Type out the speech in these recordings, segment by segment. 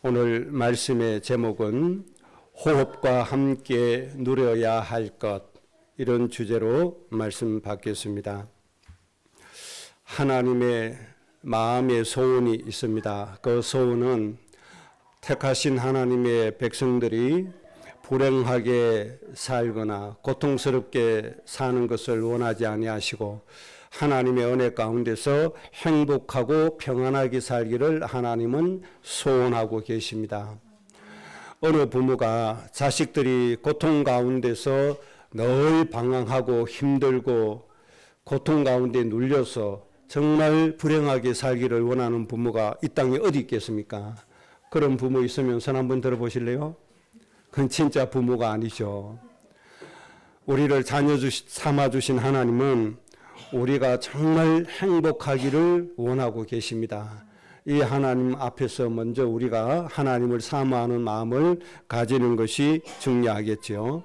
오늘 말씀의 제목은 호흡과 함께 누려야 할 것, 이런 주제로 말씀 받겠습니다. 하나님의 마음의 소원이 있습니다. 그 소원은 택하신 하나님의 백성들이 불행하게 살거나 고통스럽게 사는 것을 원하지 아니하시고 하나님의 은혜 가운데서 행복하고 평안하게 살기를 하나님은 소원하고 계십니다. 어느 부모가 자식들이 고통 가운데서 늘 방황하고 힘들고 고통 가운데 눌려서 정말 불행하게 살기를 원하는 부모가 이 땅에 어디 있겠습니까? 그런 부모 있으면 손 한번 들어보실래요? 그건 진짜 부모가 아니죠. 우리를 자녀 삼아주신 하나님은 우리가 정말 행복하기를 원하고 계십니다. 이 하나님 앞에서 먼저 우리가 하나님을 사모하는 마음을 가지는 것이 중요하겠죠.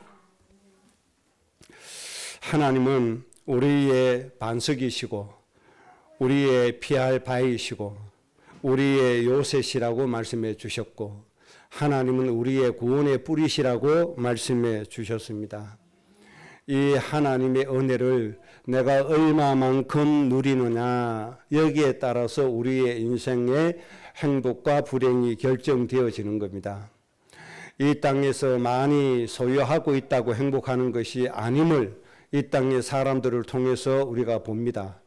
하나님은 우리의 반석이시고 우리의 피할 바위이시고 우리의 요새시라고 말씀해 주셨고 하나님은 우리의 구원의 뿌리시라고 말씀해 주셨습니다. 이 하나님의 은혜를 내가 얼마만큼 누리느냐, 여기에 따라서 우리의 인생의 행복과 불행이 결정되어지는 겁니다. 이 땅에서 많이 소유하고 있다고 행복하는 것이 아님을 이 땅의 사람들을 통해서 우리가 봅니다.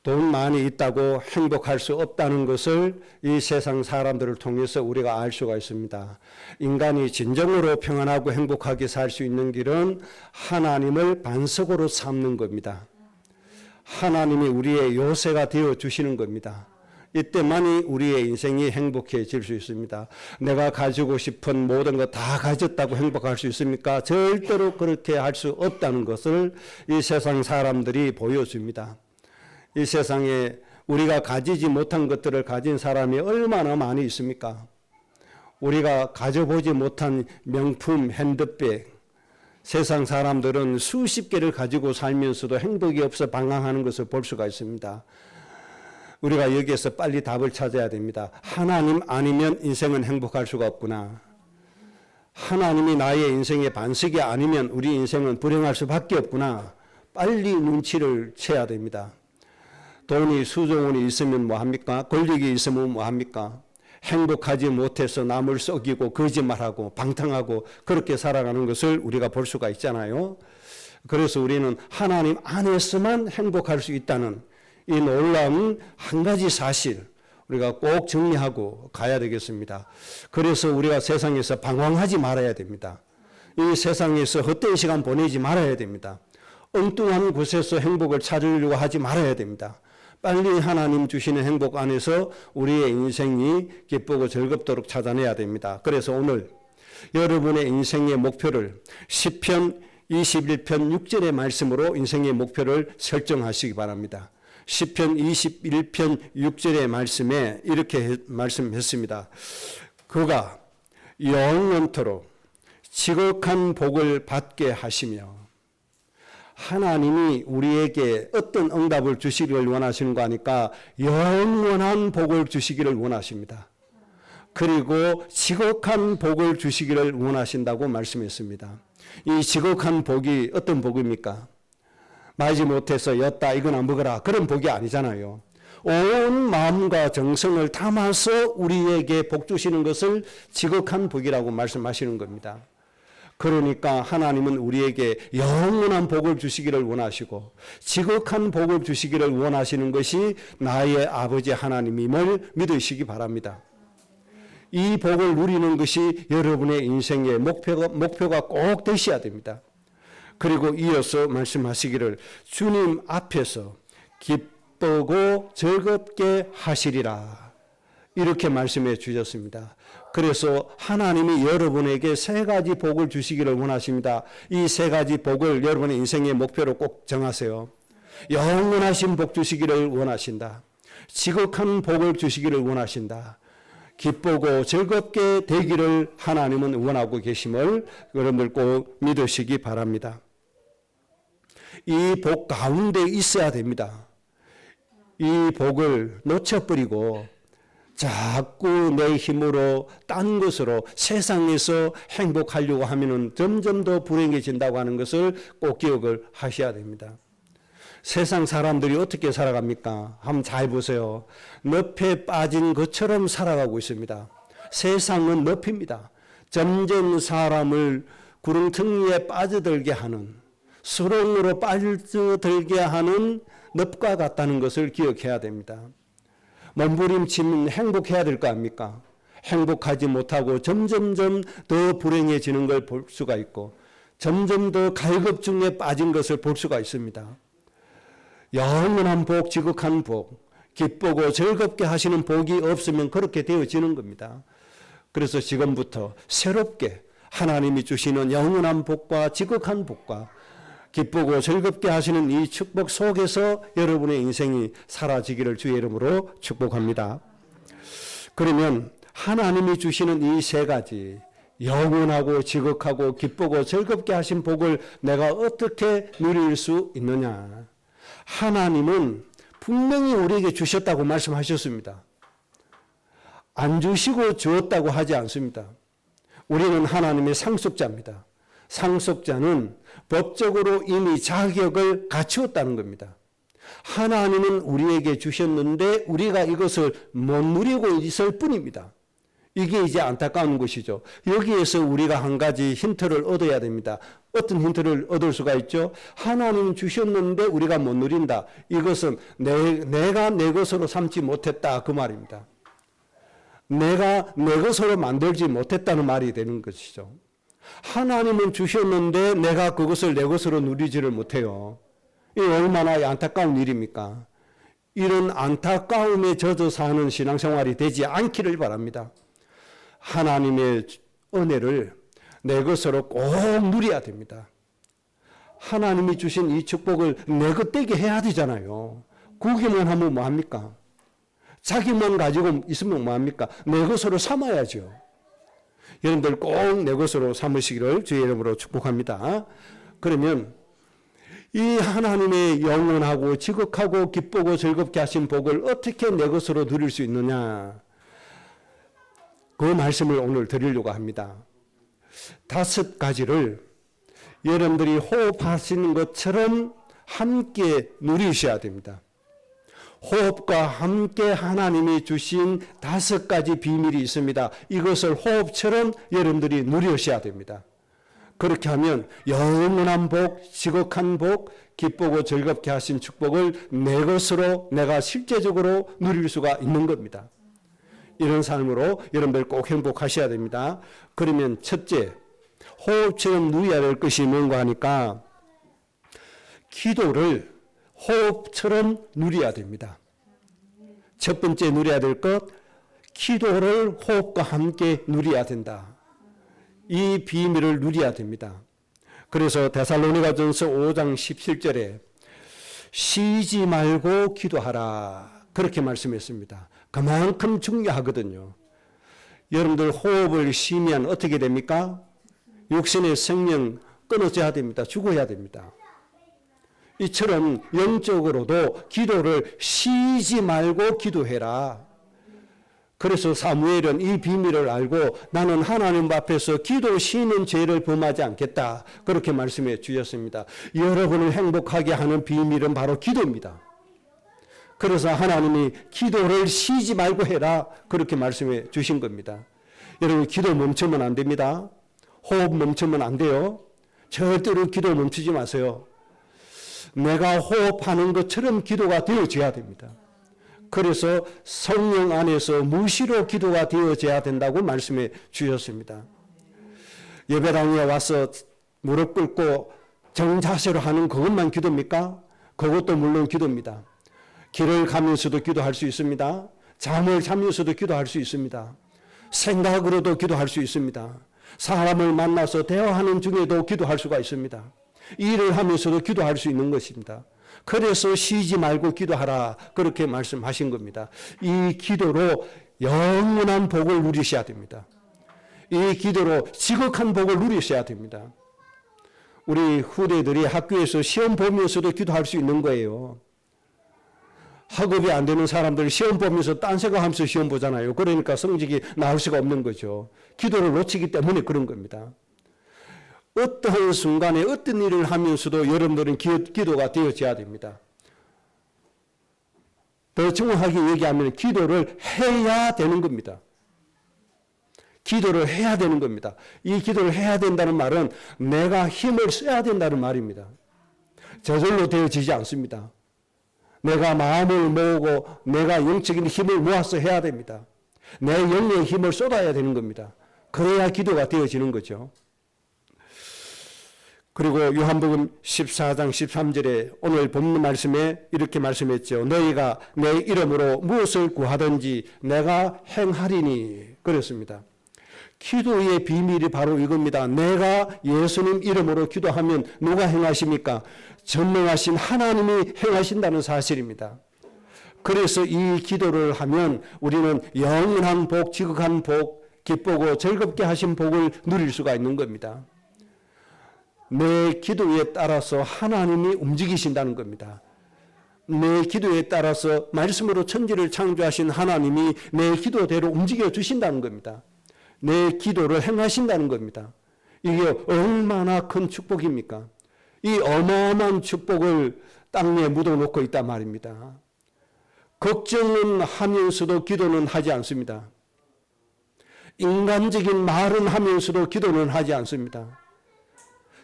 돈 많이 있다고 행복할 수 없다는 것을 이 세상 사람들을 통해서 우리가 알 수가 있습니다. 인간이 진정으로 평안하고 행복하게 살 수 있는 길은 하나님을 반석으로 삼는 겁니다. 하나님이 우리의 요새가 되어 주시는 겁니다. 이때만이 우리의 인생이 행복해질 수 있습니다. 내가 가지고 싶은 모든 거 다 가졌다고 행복할 수 있습니까? 절대로 그렇게 할 수 없다는 것을 이 세상 사람들이 보여줍니다. 이 세상에 우리가 가지지 못한 것들을 가진 사람이 얼마나 많이 있습니까? 우리가 가져보지 못한 명품 핸드백, 세상 사람들은 수십 개를 가지고 살면서도 행복이 없어 방황하는 것을 볼 수가 있습니다. 우리가 여기에서 빨리 답을 찾아야 됩니다. 하나님 아니면 인생은 행복할 수가 없구나. 하나님이 나의 인생의 반석이 아니면 우리 인생은 불행할 수밖에 없구나. 빨리 눈치를 채야 됩니다. 돈이 수조원이 있으면 뭐합니까? 권력이 있으면 뭐합니까? 행복하지 못해서 남을 속이고 거짓말하고 방탕하고 그렇게 살아가는 것을 우리가 볼 수가 있잖아요. 그래서 우리는 하나님 안에서만 행복할 수 있다는 이 놀라운 한 가지 사실 우리가 꼭 정리하고 가야 되겠습니다. 그래서 우리가 세상에서 방황하지 말아야 됩니다. 이 세상에서 헛된 시간 보내지 말아야 됩니다. 엉뚱한 곳에서 행복을 찾으려고 하지 말아야 됩니다. 빨리 하나님 주시는 행복 안에서 우리의 인생이 기쁘고 즐겁도록 찾아내야 됩니다. 그래서 오늘 여러분의 인생의 목표를 시편 21편 6절의 말씀으로 인생의 목표를 설정하시기 바랍니다. 시편 21편 6절의 말씀에 이렇게 말씀했습니다. 그가 영원토록 지극한 복을 받게 하시며, 하나님이 우리에게 어떤 응답을 주시기를 원하시는 거 아니까 영원한 복을 주시기를 원하십니다. 그리고 지극한 복을 주시기를 원하신다고 말씀했습니다. 이 지극한 복이 어떤 복입니까? 말지 못해서 였다 이거나 먹어라 그런 복이 아니잖아요. 온 마음과 정성을 담아서 우리에게 복 주시는 것을 지극한 복이라고 말씀하시는 겁니다. 그러니까 하나님은 우리에게 영원한 복을 주시기를 원하시고 지극한 복을 주시기를 원하시는 것이 나의 아버지 하나님임을 믿으시기 바랍니다. 이 복을 누리는 것이 여러분의 인생의 목표가 꼭 되셔야 됩니다. 그리고 이어서 말씀하시기를 주님 앞에서 기쁘고 즐겁게 하시리라 이렇게 말씀해 주셨습니다. 그래서 하나님이 여러분에게 세 가지 복을 주시기를 원하십니다. 이 세 가지 복을 여러분의 인생의 목표로 꼭 정하세요. 영원하신 복 주시기를 원하신다. 지극한 복을 주시기를 원하신다. 기쁘고 즐겁게 되기를 하나님은 원하고 계심을 여러분들 꼭 믿으시기 바랍니다. 이 복 가운데 있어야 됩니다. 이 복을 놓쳐버리고 자꾸 내 힘으로 딴 것으로 세상에서 행복하려고 하면은 점점 더 불행해진다고 하는 것을 꼭 기억을 하셔야 됩니다. 세상 사람들이 어떻게 살아갑니까? 한번 잘 보세요. 늪에 빠진 것처럼 살아가고 있습니다. 세상은 늪입니다. 점점 사람을 구렁텅이에 빠져들게 하는, 수렁으로 빠져들게 하는 늪과 같다는 것을 기억해야 됩니다. 몸부림치면 행복해야 될 거 아닙니까? 행복하지 못하고 점점점 더 불행해지는 걸 볼 수가 있고 점점 더 갈급중에 빠진 것을 볼 수가 있습니다. 영원한 복, 지극한 복, 기쁘고 즐겁게 하시는 복이 없으면 그렇게 되어지는 겁니다. 그래서 지금부터 새롭게 하나님이 주시는 영원한 복과 지극한 복과 기쁘고 즐겁게 하시는 이 축복 속에서 여러분의 인생이 사라지기를 주의 이름으로 축복합니다. 그러면 하나님이 주시는 이 세 가지 영원하고 지극하고 기쁘고 즐겁게 하신 복을 내가 어떻게 누릴 수 있느냐? 하나님은 분명히 우리에게 주셨다고 말씀하셨습니다. 안 주시고 주었다고 하지 않습니다. 우리는 하나님의 상속자입니다. 상속자는 법적으로 이미 자격을 갖추었다는 겁니다. 하나님은 우리에게 주셨는데 우리가 이것을 못 누리고 있을 뿐입니다. 이게 이제 안타까운 것이죠. 여기에서 우리가 한 가지 힌트를 얻어야 됩니다. 어떤 힌트를 얻을 수가 있죠? 하나님 주셨는데 우리가 못 누린다. 이것은 내가 내 것으로 삼지 못했다 그 말입니다. 내가 내 것으로 만들지 못했다는 말이 되는 것이죠. 하나님은 주셨는데 내가 그것을 내 것으로 누리지를 못해요. 이 얼마나 안타까운 일입니까? 이런 안타까움에 젖어 사는 신앙생활이 되지 않기를 바랍니다. 하나님의 은혜를 내 것으로 꼭 누려야 됩니다. 하나님이 주신 이 축복을 내 것 되게 해야 되잖아요. 구기만 하면 뭐합니까? 자기만 가지고 있으면 뭐합니까? 내 것으로 삼아야죠. 여러분들 꼭 내 것으로 삼으시기를 주의 이름으로 축복합니다. 그러면 이 하나님의 영원하고 지극하고 기쁘고 즐겁게 하신 복을 어떻게 내 것으로 누릴 수 있느냐? 그 말씀을 오늘 드리려고 합니다. 5가지를 여러분들이 호흡하시는 것처럼 함께 누리셔야 됩니다. 호흡과 함께 하나님이 주신 5가지 비밀이 있습니다. 이것을 호흡처럼 여러분들이 누리셔야 됩니다. 그렇게 하면 영원한 복, 지극한 복, 기쁘고 즐겁게 하신 축복을 내 것으로 내가 실제적으로 누릴 수가 있는 겁니다. 이런 삶으로 여러분들 꼭 행복하셔야 됩니다. 그러면 첫째, 호흡처럼 누려야 될 것이 뭔가 하니까 기도를 호흡처럼 누려야 됩니다. 첫 번째 누려야 될 것, 기도를 호흡과 함께 누려야 된다. 이 비밀을 누려야 됩니다. 그래서 데살로니가전서 5장 17절에 쉬지 말고 기도하라 그렇게 말씀했습니다. 그만큼 중요하거든요. 여러분들 호흡을 쉬면 어떻게 됩니까? 육신의 생명 끊어져야 됩니다. 죽어야 됩니다. 이처럼 영적으로도 기도를 쉬지 말고 기도해라. 그래서 사무엘은 이 비밀을 알고 나는 하나님 앞에서 기도 쉬는 죄를 범하지 않겠다. 그렇게 말씀해 주셨습니다. 여러분을 행복하게 하는 비밀은 바로 기도입니다. 그래서 하나님이 기도를 쉬지 말고 해라. 그렇게 말씀해 주신 겁니다. 여러분 기도 멈추면 안 됩니다. 호흡 멈추면 안 돼요. 절대로 기도 멈추지 마세요. 내가 호흡하는 것처럼 기도가 되어져야 됩니다. 그래서 성령 안에서 무시로 기도가 되어져야 된다고 말씀해 주셨습니다. 예배당에 와서 무릎 꿇고 정자세로 하는 그것만 기도입니까? 그것도 물론 기도입니다. 길을 가면서도 기도할 수 있습니다. 잠을 자면서도 기도할 수 있습니다. 생각으로도 기도할 수 있습니다. 사람을 만나서 대화하는 중에도 기도할 수가 있습니다. 일을 하면서도 기도할 수 있는 것입니다. 그래서 쉬지 말고 기도하라 그렇게 말씀하신 겁니다. 이 기도로 영원한 복을 누리셔야 됩니다. 이 기도로 지극한 복을 누리셔야 됩니다. 우리 후대들이 학교에서 시험 보면서도 기도할 수 있는 거예요. 학업이 안 되는 사람들 시험 보면서 딴 생각하면서 시험 보잖아요. 그러니까 성적이 나올 수가 없는 거죠. 기도를 놓치기 때문에 그런 겁니다. 어떠한 순간에 어떤 일을 하면서도 여러분들은 기도가 되어져야 됩니다. 더 정확하게 얘기하면 기도를 해야 되는 겁니다. 기도를 해야 되는 겁니다. 이 기도를 해야 된다는 말은 내가 힘을 써야 된다는 말입니다. 저절로 되어지지 않습니다. 내가 마음을 모으고 내가 영적인 힘을 모아서 해야 됩니다. 내 영의 힘을 쏟아야 되는 겁니다. 그래야 기도가 되어지는 거죠. 그리고 요한복음 14장 13절에 오늘 본문 말씀에 이렇게 말씀했죠. 너희가 내 이름으로 무엇을 구하든지 내가 행하리니 그랬습니다. 기도의 비밀이 바로 이겁니다. 내가 예수님 이름으로 기도하면 누가 행하십니까? 전능하신 하나님이 행하신다는 사실입니다. 그래서 이 기도를 하면 우리는 영원한 복, 지극한 복, 기쁘고 즐겁게 하신 복을 누릴 수가 있는 겁니다. 내 기도에 따라서 하나님이 움직이신다는 겁니다. 내 기도에 따라서 말씀으로 천지를 창조하신 하나님이 내 기도대로 움직여 주신다는 겁니다. 내 기도를 행하신다는 겁니다. 이게 얼마나 큰 축복입니까? 이 어마어마한 축복을 땅에 묻어놓고 있단 말입니다. 걱정은 하면서도 기도는 하지 않습니다. 인간적인 말은 하면서도 기도는 하지 않습니다.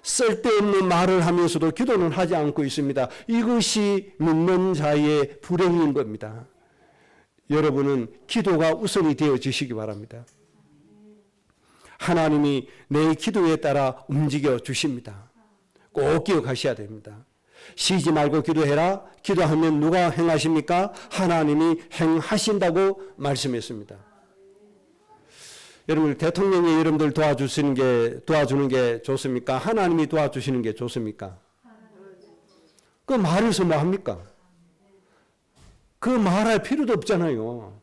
쓸데없는 말을 하면서도 기도는 하지 않고 있습니다. 이것이 믿는 자의 불행인 겁니다. 여러분은 기도가 우선이 되어지시기 바랍니다. 하나님이 내 기도에 따라 움직여 주십니다. 꼭 기억하셔야 됩니다. 쉬지 말고 기도해라. 기도하면 누가 행하십니까? 하나님이 행하신다고 말씀했습니다. 여러분, 대통령이 여러분들 도와주는 게 좋습니까? 하나님이 도와주시는 게 좋습니까? 그 말해서 뭐 합니까? 그 말할 필요도 없잖아요.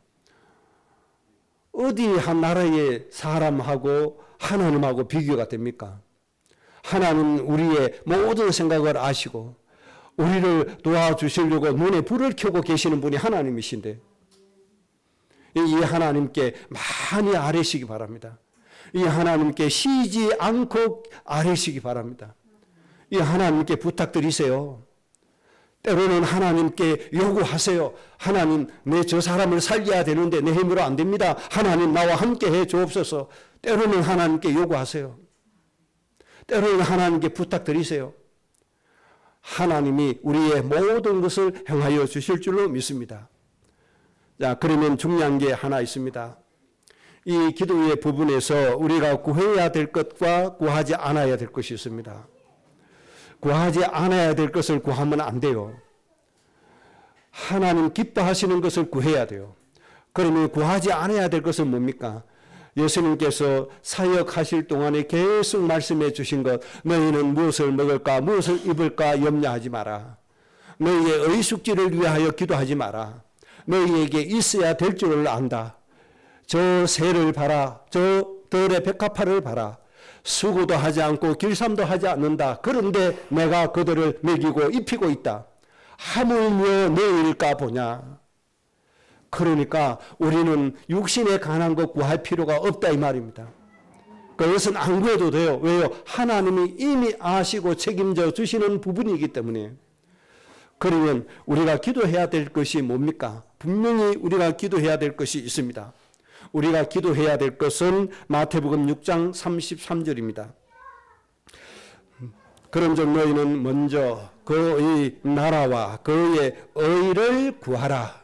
어디 한 나라의 사람하고 하나님하고 비교가 됩니까? 하나님은 우리의 모든 생각을 아시고 우리를 도와주시려고 눈에 불을 켜고 계시는 분이 하나님이신데 이 하나님께 많이 아뢰시기 바랍니다. 이 하나님께 쉬지 않고 아뢰시기 바랍니다. 이 하나님께 부탁드리세요. 때로는 하나님께 요구하세요. 하나님, 내 저 사람을 살려야 되는데 내 힘으로 안 됩니다. 하나님, 나와 함께 해 주옵소서. 때로는 하나님께 요구하세요. 때로는 하나님께 부탁드리세요. 하나님이 우리의 모든 것을 행하여 주실 줄로 믿습니다. 자, 그러면 중요한 게 하나 있습니다. 이 기도의 부분에서 우리가 구해야 될 것과 구하지 않아야 될 것이 있습니다. 구하지 않아야 될 것을 구하면 안 돼요. 하나님 기뻐하시는 것을 구해야 돼요. 그러면 구하지 않아야 될 것은 뭡니까? 예수님께서 사역하실 동안에 계속 말씀해 주신 것, 너희는 무엇을 먹을까, 무엇을 입을까 염려하지 마라. 너희의 의숙지를 위하여 기도하지 마라. 너희에게 있어야 될 줄을 안다. 저 새를 봐라. 저 들의 백합화를 봐라. 수고도 하지 않고 길쌈도 하지 않는다. 그런데 내가 그들을 먹이고 입히고 있다. 하물며 너희일까 보냐. 그러니까 우리는 육신에 관한 것 구할 필요가 없다 이 말입니다. 그것은 안 구해도 돼요. 왜요? 하나님이 이미 아시고 책임져 주시는 부분이기 때문에. 그러면 우리가 기도해야 될 것이 뭡니까? 분명히 우리가 기도해야 될 것이 있습니다. 우리가 기도해야 될 것은 마태복음 6장 33절입니다. 그런즉 너희는 먼저 그의 나라와 그의 의를 구하라.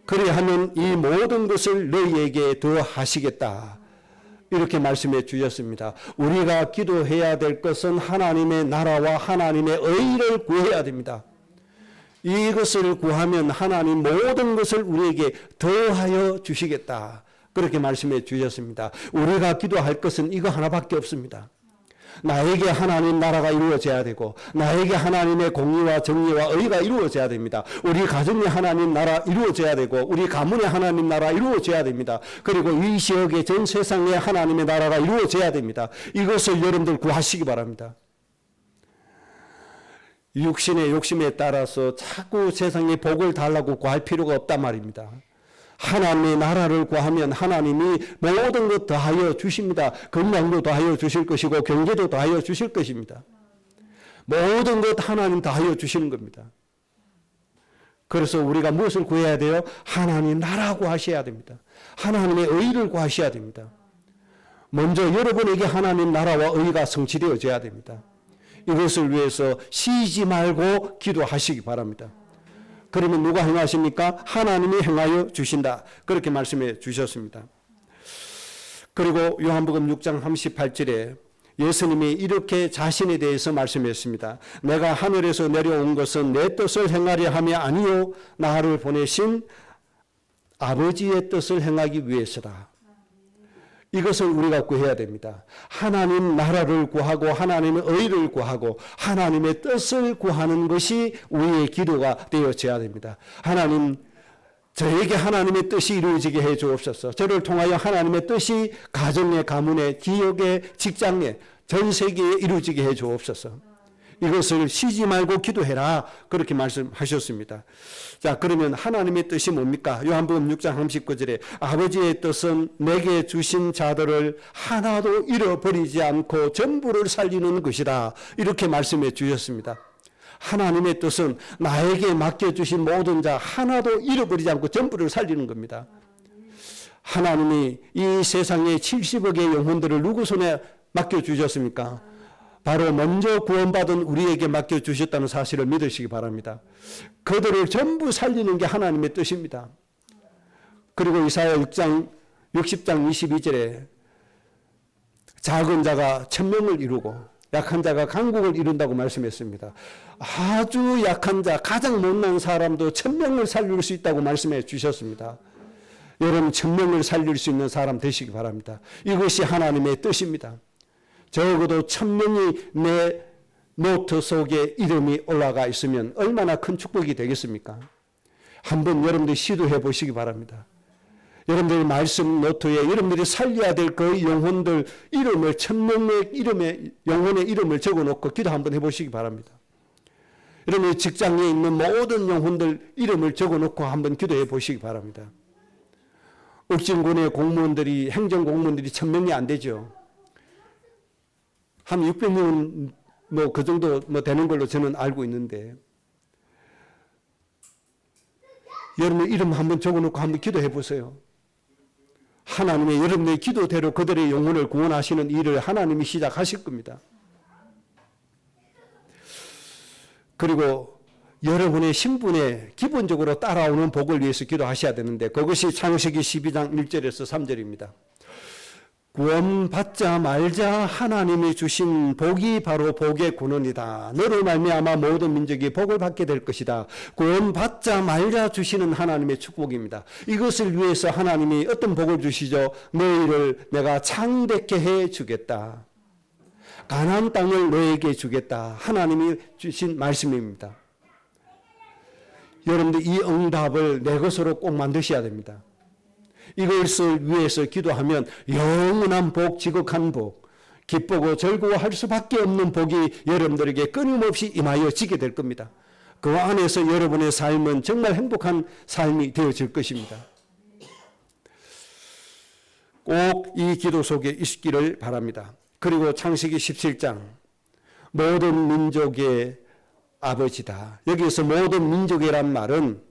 그리하면 이 모든 것을 너희에게 더하시겠다. 이렇게 말씀해 주셨습니다. 우리가 기도해야 될 것은 하나님의 나라와 하나님의 의를 구해야 됩니다. 이것을 구하면 하나님 모든 것을 우리에게 더하여 주시겠다. 그렇게 말씀해 주셨습니다. 우리가 기도할 것은 이거 하나밖에 없습니다. 나에게 하나님 나라가 이루어져야 되고 나에게 하나님의 공의와 정의와 의가 이루어져야 됩니다. 우리 가정에 하나님 나라 이루어져야 되고 우리 가문에 하나님 나라 이루어져야 됩니다. 그리고 이 지역의 전 세상에 하나님의 나라가 이루어져야 됩니다. 이것을 여러분들 구하시기 바랍니다. 육신의 욕심에 따라서 자꾸 세상에 복을 달라고 구할 필요가 없단 말입니다. 하나님의 나라를 구하면 하나님이 모든 것 더하여 주십니다. 건강도 더하여 주실 것이고 경제도 더하여 주실 것입니다. 모든 것 하나님 더하여 주시는 겁니다. 그래서 우리가 무엇을 구해야 돼요? 하나님 나라 구하셔야 됩니다. 하나님의 의를 구하셔야 됩니다. 먼저 여러분에게 하나님 나라와 의가 성취되어져야 됩니다. 이것을 위해서 쉬지 말고 기도하시기 바랍니다. 그러면 누가 행하십니까? 하나님이 행하여 주신다. 그렇게 말씀해 주셨습니다. 그리고 요한복음 6장 38절에 예수님이 이렇게 자신에 대해서 말씀했습니다. 내가 하늘에서 내려온 것은 내 뜻을 행하려 함이 아니요 나를 보내신 아버지의 뜻을 행하기 위해서다. 이것을 우리가 구해야 됩니다. 하나님 나라를 구하고 하나님의 의를 구하고 하나님의 뜻을 구하는 것이 우리의 기도가 되어져야 됩니다. 하나님, 저에게 하나님의 뜻이 이루어지게 해 주옵소서. 저를 통하여 하나님의 뜻이 가정에, 가문에, 기업에, 직장에, 전 세계에 이루어지게 해 주옵소서. 이것을 쉬지 말고 기도해라. 그렇게 말씀하셨습니다. 자, 그러면 하나님의 뜻이 뭡니까? 요한복음 6장 39절에 아버지의 뜻은 내게 주신 자들을 하나도 잃어버리지 않고 전부를 살리는 것이다. 이렇게 말씀해 주셨습니다. 하나님의 뜻은 나에게 맡겨주신 모든 자 하나도 잃어버리지 않고 전부를 살리는 겁니다. 하나님이 이 세상에 70억의 영혼들을 누구 손에 맡겨주셨습니까? 바로 먼저 구원받은 우리에게 맡겨주셨다는 사실을 믿으시기 바랍니다. 그들을 전부 살리는 게 하나님의 뜻입니다. 그리고 이사야 60장 22절에 작은 자가 1000명을 이루고 약한 자가 강국을 이룬다고 말씀했습니다. 아주 약한 자, 가장 못난 사람도 1000명을 살릴 수 있다고 말씀해 주셨습니다. 여러분 1000명을 살릴 수 있는 사람 되시기 바랍니다. 이것이 하나님의 뜻입니다. 적어도 1000명이 내 노트 속에 이름이 올라가 있으면 얼마나 큰 축복이 되겠습니까? 한번 여러분들이 시도해 보시기 바랍니다. 여러분들이 말씀 노트에 여러분들이 살려야 될 그 영혼들 이름을 1000명의 이름에 영혼의 이름을 적어놓고 기도 한번 해보시기 바랍니다. 여러분의 직장에 있는 모든 영혼들 이름을 적어놓고 한번 기도해 보시기 바랍니다. 옥진군의 공무원들이 행정공무원들이 1000명이 안 되죠. 한 600명은 뭐 그 정도 뭐 되는 걸로 저는 알고 있는데 여러분 이름 한번 적어놓고 한번 기도해 보세요. 하나님의 여러분의 기도대로 그들의 영혼을 구원하시는 일을 하나님이 시작하실 겁니다. 그리고 여러분의 신분에 기본적으로 따라오는 복을 위해서 기도하셔야 되는데 그것이 창세기 12장 1절에서 3절입니다. 구원받자 말자 하나님이 주신 복이 바로 복의 근원이다. 너로 말미암아 모든 민족이 복을 받게 될 것이다. 구원받자 말자 주시는 하나님의 축복입니다. 이것을 위해서 하나님이 어떤 복을 주시죠? 너희를 내가 창대케 해 주겠다. 가나안 땅을 너에게 주겠다. 하나님이 주신 말씀입니다. 여러분들 이 응답을 내 것으로 꼭 만드셔야 됩니다. 이것을 위해서 기도하면 영원한 복, 지극한 복, 기쁘고 즐거워할 수밖에 없는 복이 여러분들에게 끊임없이 임하여 지게 될 겁니다. 그 안에서 여러분의 삶은 정말 행복한 삶이 되어질 것입니다. 꼭 이 기도 속에 있기를 바랍니다. 그리고 창세기 17장 모든 민족의 아버지다. 여기서 모든 민족이란 말은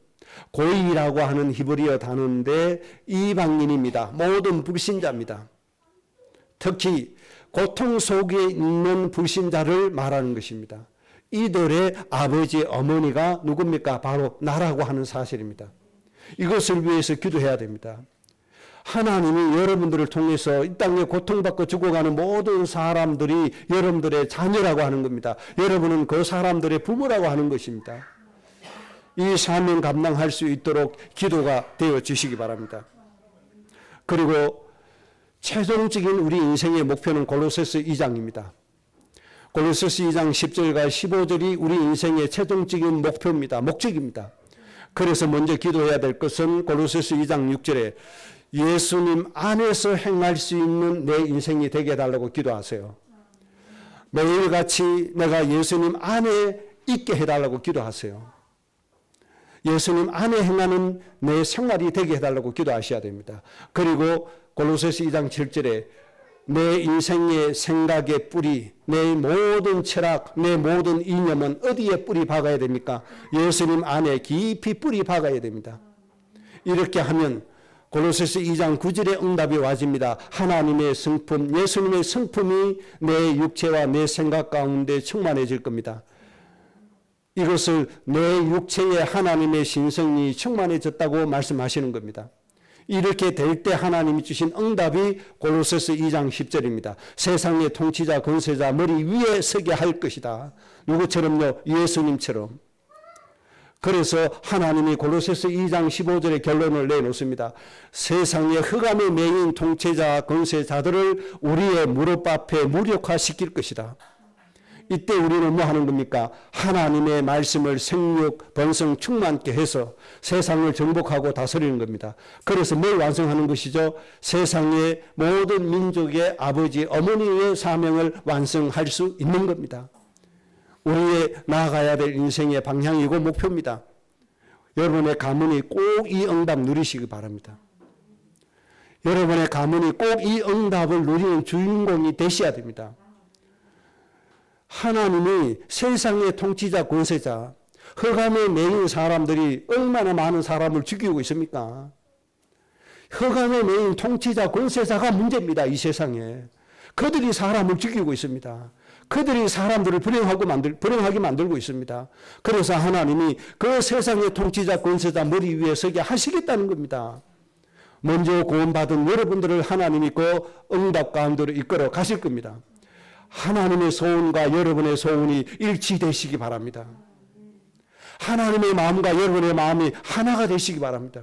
고이라고 하는 히브리어 단어인데 이방인입니다. 모든 불신자입니다. 특히 고통 속에 있는 불신자를 말하는 것입니다. 이들의 아버지, 어머니가 누굽니까? 바로 나라고 하는 사실입니다. 이것을 위해서 기도해야 됩니다. 하나님이 여러분들을 통해서 이 땅에 고통받고 죽어가는 모든 사람들이 여러분들의 자녀라고 하는 겁니다. 여러분은 그 사람들의 부모라고 하는 것입니다. 이 사명 감당할 수 있도록 기도가 되어 주시기 바랍니다. 그리고 최종적인 우리 인생의 목표는 골로새서 2장입니다. 골로새서 2장 10절과 15절이 우리 인생의 최종적인 목표입니다. 목적입니다. 그래서 먼저 기도해야 될 것은 골로새서 2장 6절에 예수님 안에서 행할 수 있는 내 인생이 되게 해달라고 기도하세요. 매일같이 내가 예수님 안에 있게 해달라고 기도하세요. 예수님 안에 행하는 내 생활이 되게 해달라고 기도하셔야 됩니다. 그리고 골로새서 2장 7절에 내 인생의 생각의 뿌리, 내 모든 철학, 내 모든 이념은 어디에 뿌리 박아야 됩니까? 예수님 안에 깊이 뿌리 박아야 됩니다. 이렇게 하면 골로새서 2장 9절의 응답이 와집니다. 하나님의 성품, 예수님의 성품이 내 육체와 내 생각 가운데 충만해질 겁니다. 이것을 내 육체에 하나님의 신성이 충만해졌다고 말씀하시는 겁니다. 이렇게 될 때 하나님이 주신 응답이 골로새서 2장 10절입니다. 세상의 통치자 권세자 머리 위에 서게 할 것이다. 누구처럼요? 예수님처럼. 그래서 하나님이 골로새서 2장 15절의 결론을 내놓습니다. 세상의 흑암에 매인 통치자 권세자들을 우리의 무릎 앞에 무력화시킬 것이다. 이때 우리는 뭐 하는 겁니까? 하나님의 말씀을 생육, 번성 충만케 해서 세상을 정복하고 다스리는 겁니다. 그래서 뭘 완성하는 것이죠? 세상의 모든 민족의 아버지, 어머니의 사명을 완성할 수 있는 겁니다. 우리의 나아가야 될 인생의 방향이고 목표입니다. 여러분의 가문이 꼭 이 응답 누리시기 바랍니다. 여러분의 가문이 꼭 이 응답을 누리는 주인공이 되셔야 됩니다. 하나님이 세상의 통치자 권세자, 흑암에 매인 사람들이 얼마나 많은 사람을 죽이고 있습니까? 흑암에 매인 통치자 권세자가 문제입니다. 이 세상에. 그들이 사람을 죽이고 있습니다. 그들이 사람들을 불행하게 만들고 있습니다. 그래서 하나님이 그 세상의 통치자 권세자 머리 위에 서게 하시겠다는 겁니다. 먼저 구원받은 여러분들을 하나님이 그 응답 가운데로 이끌어 가실 겁니다. 하나님의 소원과 여러분의 소원이 일치되시기 바랍니다. 하나님의 마음과 여러분의 마음이 하나가 되시기 바랍니다.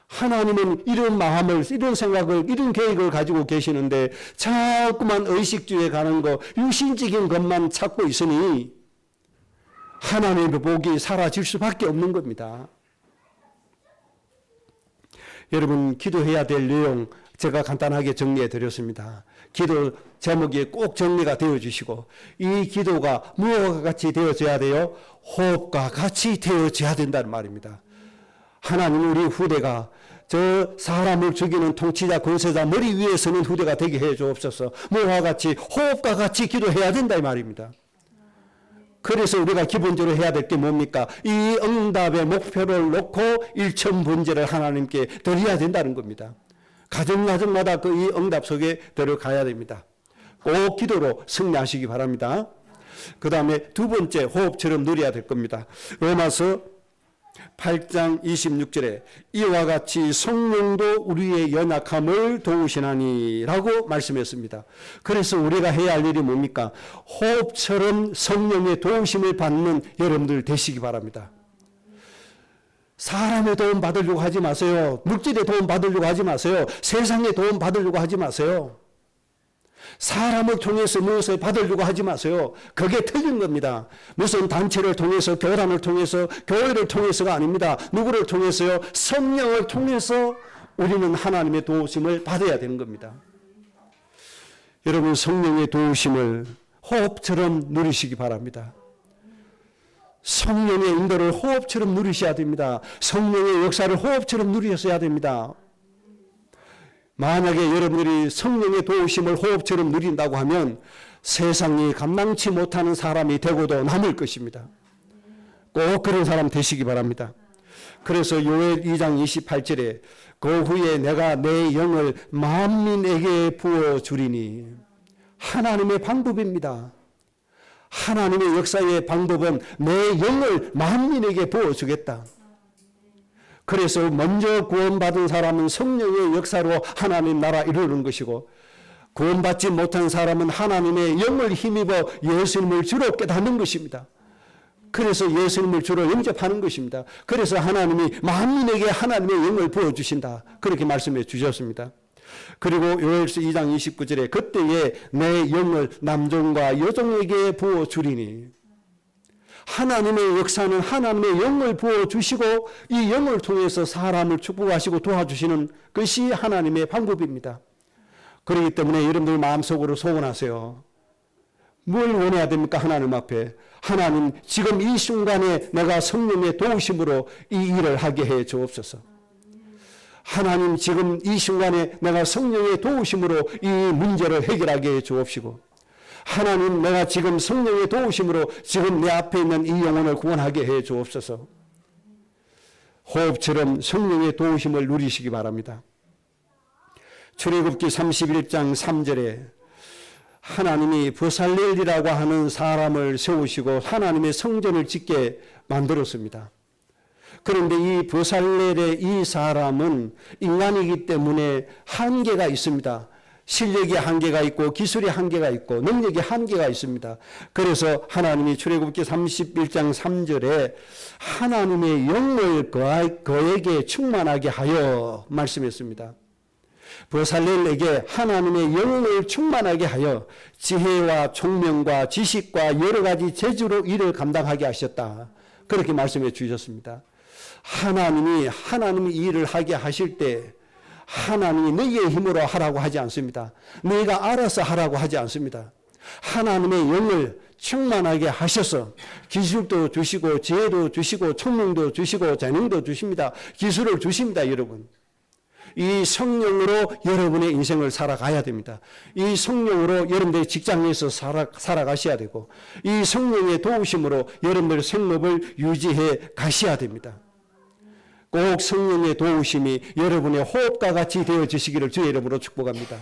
하나님은 이런 마음을, 이런 생각을, 이런 계획을 가지고 계시는데 자꾸만 의식주의에 가는 거, 육신적인 것만 찾고 있으니 하나님의 복이 사라질 수밖에 없는 겁니다. 여러분, 기도해야 될 내용 제가 간단하게 정리해 드렸습니다. 기도 제목이 꼭 정리가 되어 주시고, 이 기도가 무엇과 같이 되어져야 돼요? 호흡과 같이 되어져야 된다는 말입니다. 하나님, 우리 후대가 저 사람을 죽이는 통치자 권세자 머리 위에 서는 후대가 되게 해 주옵소서. 무엇과 같이? 호흡과 같이 기도해야 된다 이 말입니다. 그래서 우리가 기본적으로 해야 될 게 뭡니까? 이 응답의 목표를 놓고 일천번제를 하나님께 드려야 된다는 겁니다. 가정마다 그 이 응답 속에 들어가야 됩니다. 꼭 기도로 승리하시기 바랍니다. 그 다음에 두 번째, 호흡처럼 누려야 될 겁니다. 로마서 8장 26절에 이와 같이 성령도 우리의 연약함을 도우시나니 라고 말씀했습니다. 그래서 우리가 해야 할 일이 뭡니까? 호흡처럼 성령의 도우심을 받는 여러분들 되시기 바랍니다. 사람의 도움 받으려고 하지 마세요. 물질의 도움 받으려고 하지 마세요. 세상의 도움 받으려고 하지 마세요. 사람을 통해서 무엇을 받으려고 하지 마세요. 그게 틀린 겁니다. 무슨 단체를 통해서, 교단을 통해서, 교회를 통해서가 아닙니다. 누구를 통해서요? 성령을 통해서 우리는 하나님의 도우심을 받아야 되는 겁니다. 여러분, 성령의 도우심을 호흡처럼 누리시기 바랍니다. 성령의 인도를 호흡처럼 누리셔야 됩니다. 성령의 역사를 호흡처럼 누리셔야 됩니다. 만약에 여러분들이 성령의 도우심을 호흡처럼 누린다고 하면 세상이 감당치 못하는 사람이 되고도 남을 것입니다. 꼭 그런 사람 되시기 바랍니다. 그래서 요엘 2장 28절에 그 후에 내가 내 영을 만민에게 부어주리니, 하나님의 방법입니다. 하나님의 역사의 방법은 내 영을 만민에게 부어주겠다. 그래서 먼저 구원받은 사람은 성령의 역사로 하나님 나라 이루는 것이고, 구원받지 못한 사람은 하나님의 영을 힘입어 예수님을 주로 깨닫는 것입니다. 그래서 예수님을 주로 영접하는 것입니다. 그래서 하나님이 만민에게 하나님의 영을 부어주신다, 그렇게 말씀해 주셨습니다. 그리고 요엘서 2장 29절에 그때에 내 영을 남종과 여종에게 부어주리니, 하나님의 역사는 하나님의 영을 부어주시고 이 영을 통해서 사람을 축복하시고 도와주시는 것이 하나님의 방법입니다. 그렇기 때문에 여러분들 마음속으로 소원하세요. 뭘 원해야 됩니까? 하나님 앞에. 하나님, 지금 이 순간에 내가 성령의 도우심으로 이 일을 하게 해 주옵소서. 하나님, 지금 이 순간에 내가 성령의 도우심으로 이 문제를 해결하게 해 주옵시고, 하나님, 내가 지금 성령의 도우심으로 지금 내 앞에 있는 이 영혼을 구원하게 해 주옵소서. 호흡처럼 성령의 도우심을 누리시기 바랍니다. 출애굽기 31장 3절에 하나님이 브살렐이라고 하는 사람을 세우시고 하나님의 성전을 짓게 만들었습니다. 그런데 이 브살렐의 이 사람은 인간이기 때문에 한계가 있습니다. 실력의 한계가 있고 기술의 한계가 있고 능력의 한계가 있습니다. 그래서 하나님이 출애굽기 31장 3절에 하나님의 영을 그에게 충만하게 하여 말씀했습니다. 브살렐에게 하나님의 영을 충만하게 하여 지혜와 총명과 지식과 여러 가지 재주로 일을 감당하게 하셨다. 그렇게 말씀해 주셨습니다. 하나님이 일을 하게 하실 때 하나님이 너희의 힘으로 하라고 하지 않습니다. 너희가 알아서 하라고 하지 않습니다. 하나님의 영을 충만하게 하셔서 기술도 주시고 지혜도 주시고 총명도 주시고 재능도 주십니다. 기술을 주십니다. 여러분. 이 성령으로 여러분의 인생을 살아가야 됩니다. 이 성령으로 여러분들의 직장에서 살아가셔야 되고 이 성령의 도우심으로 여러분들의 생업을 유지해 가셔야 됩니다. 꼭 성령의 도우심이 여러분의 호흡과 같이 되어지시기를 주의 이름으로 축복합니다.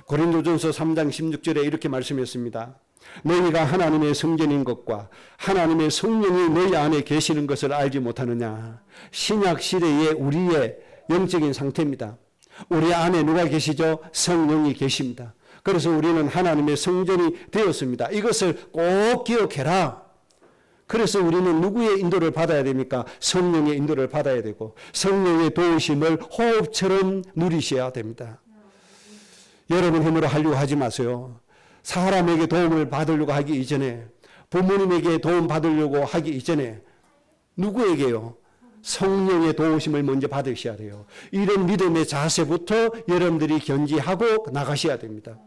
고린도전서 3장 16절에 이렇게 말씀했습니다. 너희가 하나님의 성전인 것과 하나님의 성령이 너희 안에 계시는 것을 알지 못하느냐. 신약 시대의 우리의 영적인 상태입니다. 우리 안에 누가 계시죠? 성령이 계십니다. 그래서 우리는 하나님의 성전이 되었습니다. 이것을 꼭 기억해라. 그래서 우리는 누구의 인도를 받아야 됩니까? 성령의 인도를 받아야 되고 성령의 도우심을 호흡처럼 누리셔야 됩니다. 여러분 힘으로 하려고 하지 마세요. 사람에게 도움을 받으려고 하기 이전에, 부모님에게 도움 받으려고 하기 이전에 누구에게요? 성령의 도우심을 먼저 받으셔야 돼요. 이런 믿음의 자세부터 여러분들이 견지하고 나가셔야 됩니다.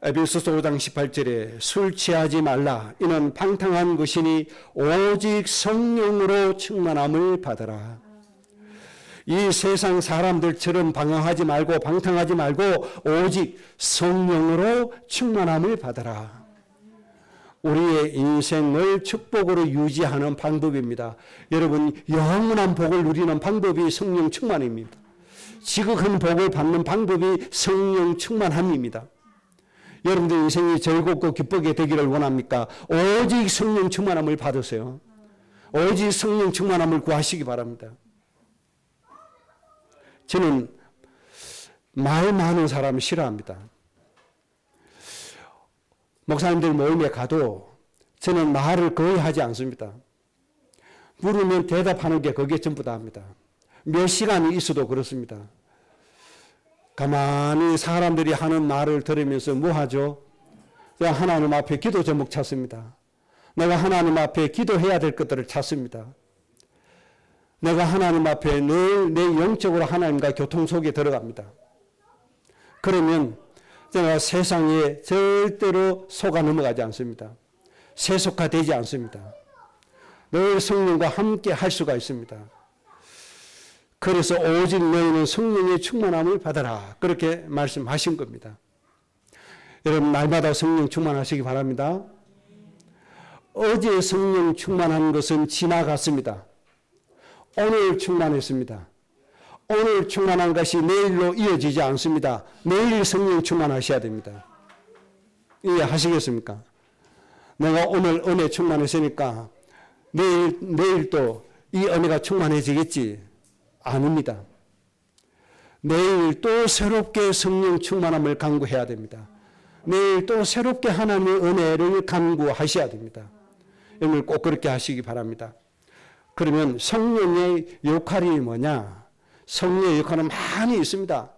에베소서 5장 18절에 술 취하지 말라. 이는 방탕한 것이니 오직 성령으로 충만함을 받으라. 이 세상 사람들처럼 방황하지 말고 방탕하지 말고 오직 성령으로 충만함을 받으라. 우리의 인생을 축복으로 유지하는 방법입니다. 여러분, 영원한 복을 누리는 방법이 성령 충만입니다. 지극한 복을 받는 방법이 성령 충만함입니다. 여러분들 인생이 즐겁고 기쁘게 되기를 원합니까? 오직 성령 충만함을 받으세요. 오직 성령 충만함을 구하시기 바랍니다. 저는 말 많은 사람을 싫어합니다. 목사님들 모임에 가도 저는 말을 거의 하지 않습니다. 물으면 대답하는 게 그게 전부 다입니다. 몇 시간이 있어도 그렇습니다. 가만히 사람들이 하는 말을 들으면서 뭐 하죠? 그냥 하나님 앞에 기도 제목 찾습니다. 내가 하나님 앞에 기도해야 될 것들을 찾습니다. 내가 하나님 앞에 늘 내 영적으로 하나님과 교통 속에 들어갑니다. 그러면 제가 세상에 절대로 속아 넘어가지 않습니다. 세속화되지 않습니다. 늘 성령과 함께 할 수가 있습니다. 그래서 오직 너희는 성령의 충만함을 받아라. 그렇게 말씀하신 겁니다. 여러분 날마다 성령 충만하시기 바랍니다. 어제 성령 충만한 것은 지나갔습니다. 오늘 충만했습니다. 오늘 충만한 것이 내일로 이어지지 않습니다. 내일 성령 충만하셔야 됩니다. 이해하시겠습니까? 내가 오늘 은혜 충만했으니까 내일 또 이 은혜가 충만해지겠지? 아닙니다. 내일 또 새롭게 성령 충만함을 간구해야 됩니다. 내일 또 새롭게 하나님의 은혜를 간구하셔야 됩니다. 여러분 꼭 그렇게 하시기 바랍니다. 그러면 성령의 역할이 뭐냐? 성령의 역할은 많이 있습니다.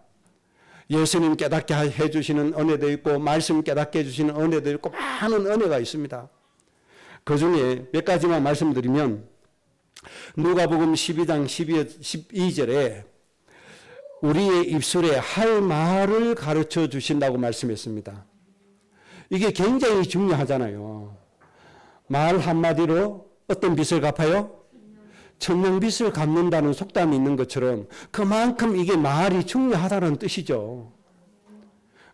예수님 깨닫게 해주시는 은혜도 있고 말씀 깨닫게 해주시는 은혜도 있고 많은 은혜가 있습니다. 그 중에 몇 가지만 말씀드리면 누가복음 12장 12절에 우리의 입술에 할 말을 가르쳐 주신다고 말씀했습니다. 이게 굉장히 중요하잖아요. 말 한마디로 어떤 빚을 갚아요? 천냥빚을 갚는다는 속담이 있는 것처럼 그만큼 이게 말이 중요하다는 뜻이죠.